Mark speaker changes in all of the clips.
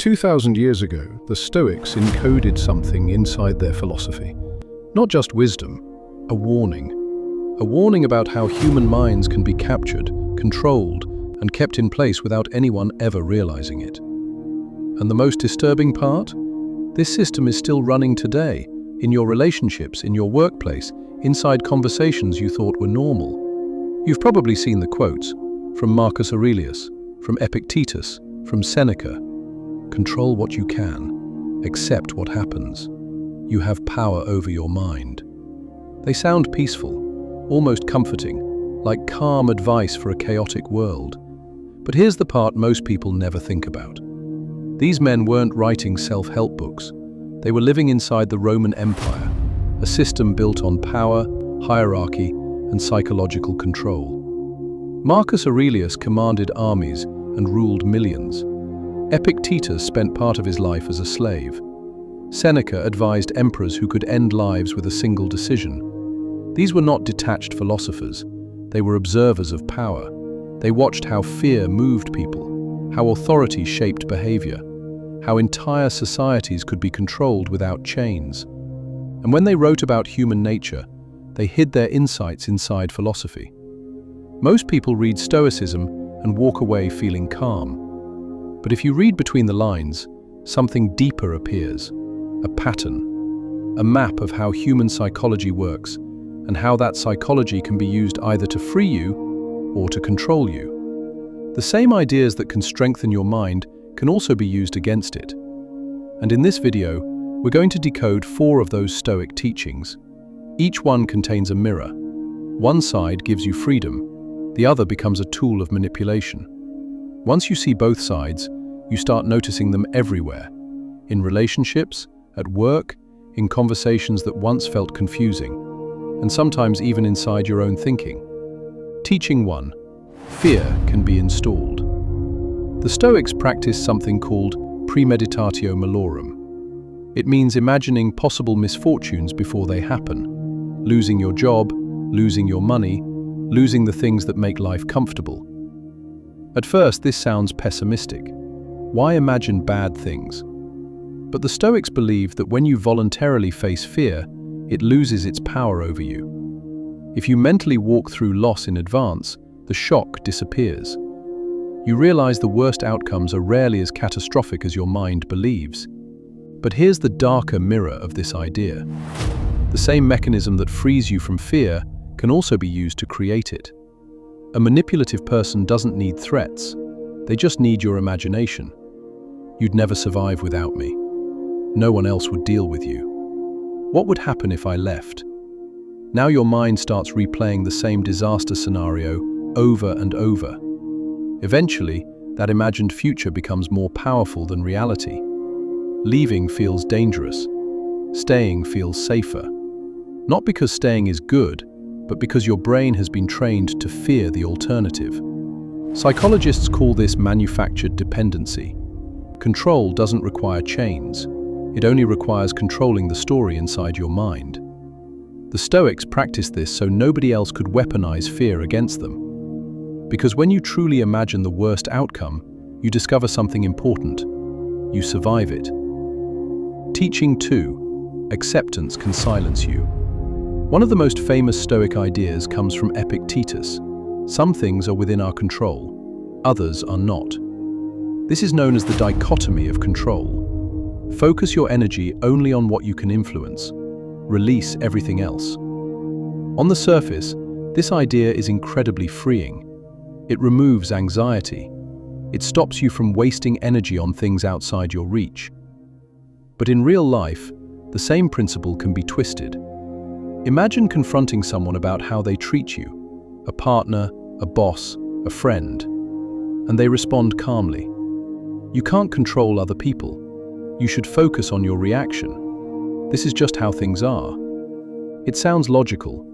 Speaker 1: 2,000 years ago, the Stoics encoded something inside their philosophy. Not just wisdom, a warning. A warning about how human minds can be captured, controlled, and kept in place without anyone ever realizing it. And the most disturbing part? This system is still running today, in your relationships, in your workplace, inside conversations you thought were normal. You've probably seen the quotes from Marcus Aurelius, from Epictetus, from Seneca. Control what you can, accept what happens. You have power over your mind. They sound peaceful, almost comforting, like calm advice for a chaotic world. But here's the part most people never think about. These men weren't writing self-help books. They were living inside the Roman Empire, a system built on power, hierarchy, and psychological control. Marcus Aurelius commanded armies and ruled millions. Epictetus spent part of his life as a slave. Seneca advised emperors who could end lives with a single decision. These were not detached philosophers. They were observers of power. They watched how fear moved people, how authority shaped behavior, how entire societies could be controlled without chains. And when they wrote about human nature, they hid their insights inside philosophy. Most people read Stoicism and walk away feeling calm. But if you read between the lines, something deeper appears, a pattern, a map of how human psychology works and how that psychology can be used either to free you or to control you. The same ideas that can strengthen your mind can also be used against it. And in this video, we're going to decode 4 of those Stoic teachings. Each one contains a mirror. One side gives you freedom, the other becomes a tool of manipulation. Once you see both sides, you start noticing them everywhere. In relationships, at work, in conversations that once felt confusing, and sometimes even inside your own thinking. Teaching 1. Fear can be installed. The Stoics practice something called premeditatio malorum. It means imagining possible misfortunes before they happen. Losing your job, losing your money, losing the things that make life comfortable. At first, this sounds pessimistic. Why imagine bad things? But the Stoics believe that when you voluntarily face fear, it loses its power over you. If you mentally walk through loss in advance, the shock disappears. You realize the worst outcomes are rarely as catastrophic as your mind believes. But here's the darker mirror of this idea. The same mechanism that frees you from fear can also be used to create it. A manipulative person doesn't need threats. They just need your imagination. You'd never survive without me. No one else would deal with you. What would happen if I left? Now your mind starts replaying the same disaster scenario over and over. Eventually, that imagined future becomes more powerful than reality. Leaving feels dangerous. Staying feels safer. Not because staying is good, but because your brain has been trained to fear the alternative. Psychologists call this manufactured dependency. Control doesn't require chains. It only requires controlling the story inside your mind. The Stoics practiced this so nobody else could weaponize fear against them. Because when you truly imagine the worst outcome, you discover something important. You survive it. Teaching 2. Acceptance can silence you. One of the most famous Stoic ideas comes from Epictetus. Some things are within our control, others are not. This is known as the dichotomy of control. Focus your energy only on what you can influence. Release everything else. On the surface, this idea is incredibly freeing. It removes anxiety. It stops you from wasting energy on things outside your reach. But in real life, the same principle can be twisted. Imagine confronting someone about how they treat you, a partner, a boss, a friend, and they respond calmly. You can't control other people. You should focus on your reaction. This is just how things are. It sounds logical,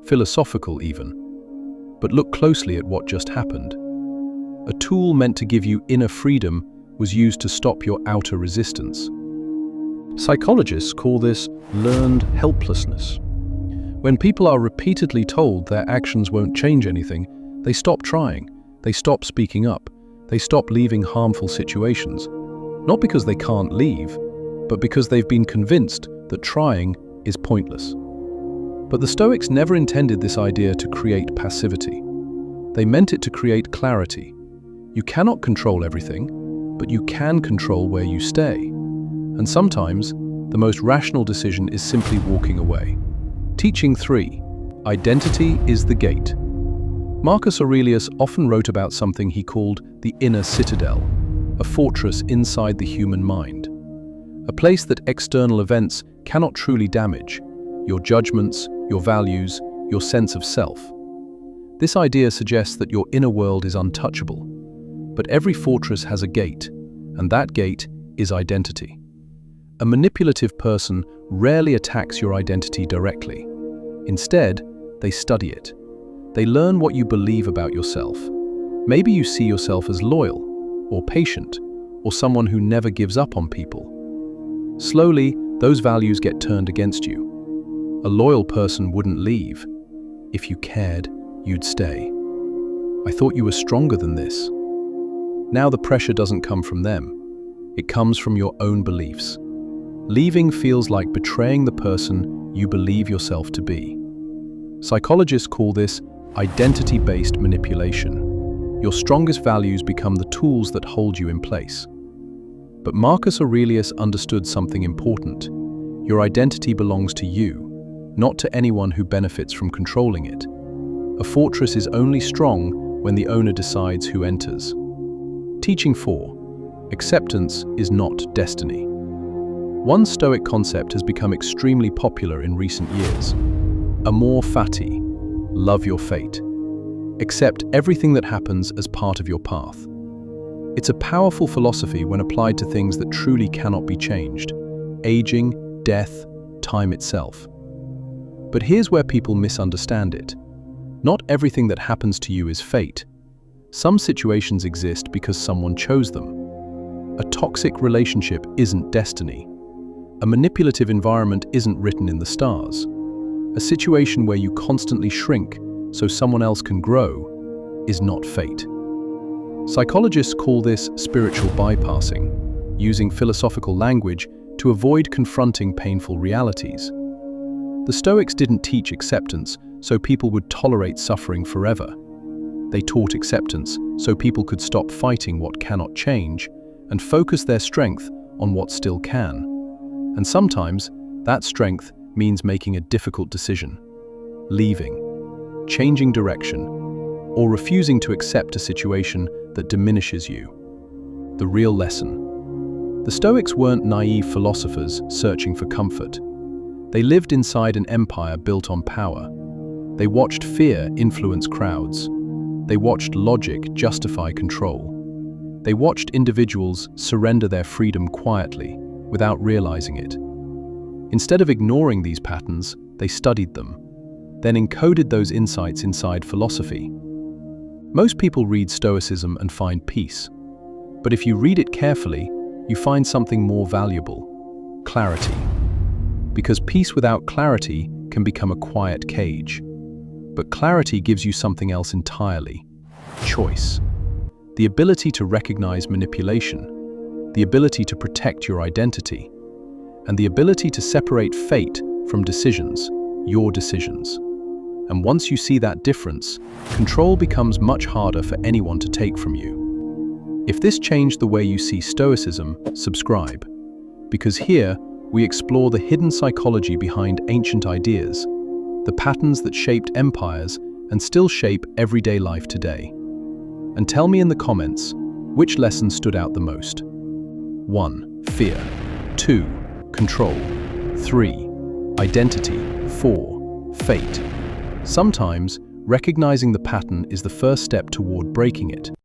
Speaker 1: philosophical even, but look closely at what just happened. A tool meant to give you inner freedom was used to stop your outer resistance. Psychologists call this learned helplessness. When people are repeatedly told their actions won't change anything, they stop trying, they stop speaking up, they stop leaving harmful situations. not because they can't leave, but because they've been convinced that trying is pointless. But the Stoics never intended this idea to create passivity. They meant it to create clarity. You cannot control everything, but you can control where you stay. And sometimes, the most rational decision is simply walking away. Teaching 3. Identity is the gate. Marcus Aurelius often wrote about something he called the inner citadel, a fortress inside the human mind. A place that external events cannot truly damage: your judgments, your values, your sense of self. This idea suggests that your inner world is untouchable. But every fortress has a gate, and that gate is identity. A manipulative person rarely attacks your identity directly. Instead, they study it. They learn what you believe about yourself. Maybe you see yourself as loyal, or patient, or someone who never gives up on people. Slowly, those values get turned against you. A loyal person wouldn't leave. If you cared, you'd stay. I thought you were stronger than this. Now the pressure doesn't come from them. It comes from your own beliefs. Leaving feels like betraying the person you believe yourself to be. Psychologists call this identity-based manipulation. Your strongest values become the tools that hold you in place. But Marcus Aurelius understood something important. Your identity belongs to you, not to anyone who benefits from controlling it. A fortress is only strong when the owner decides who enters. Teaching 4. Acceptance is not destiny. One Stoic concept has become extremely popular in recent years. Amor, Fati, love your fate. Accept everything that happens as part of your path. It's a powerful philosophy when applied to things that truly cannot be changed: aging, death, time itself. But here's where people misunderstand it. Not everything that happens to you is fate. Some situations exist because someone chose them. A toxic relationship isn't destiny. A manipulative environment isn't written in the stars. A situation where you constantly shrink so someone else can grow is not fate. Psychologists call this spiritual bypassing, using philosophical language to avoid confronting painful realities. The Stoics didn't teach acceptance so people would tolerate suffering forever. They taught acceptance so people could stop fighting what cannot change and focus their strength on what still can. And sometimes, that strength means making a difficult decision: leaving, changing direction, or refusing to accept a situation that diminishes you. The real lesson. The Stoics weren't naive philosophers searching for comfort. They lived inside an empire built on power. They watched fear influence crowds. They watched logic justify control. They watched individuals surrender their freedom quietly, without realizing it. Instead of ignoring these patterns, they studied them, then encoded those insights inside philosophy. Most people read Stoicism and find peace. But if you read it carefully, you find something more valuable: clarity. Because peace without clarity can become a quiet cage. But clarity gives you something else entirely: choice. The ability to recognize manipulation, the ability to protect your identity, and the ability to separate fate from decisions, your decisions. And once you see that difference, control becomes much harder for anyone to take from you. If this changed the way you see Stoicism, subscribe. Because here, we explore the hidden psychology behind ancient ideas, the patterns that shaped empires and still shape everyday life today. And tell me in the comments, which lesson stood out the most? 1. Fear. 2. Control. 3. Identity. 4. Fate. Sometimes, recognizing the pattern is the first step toward breaking it.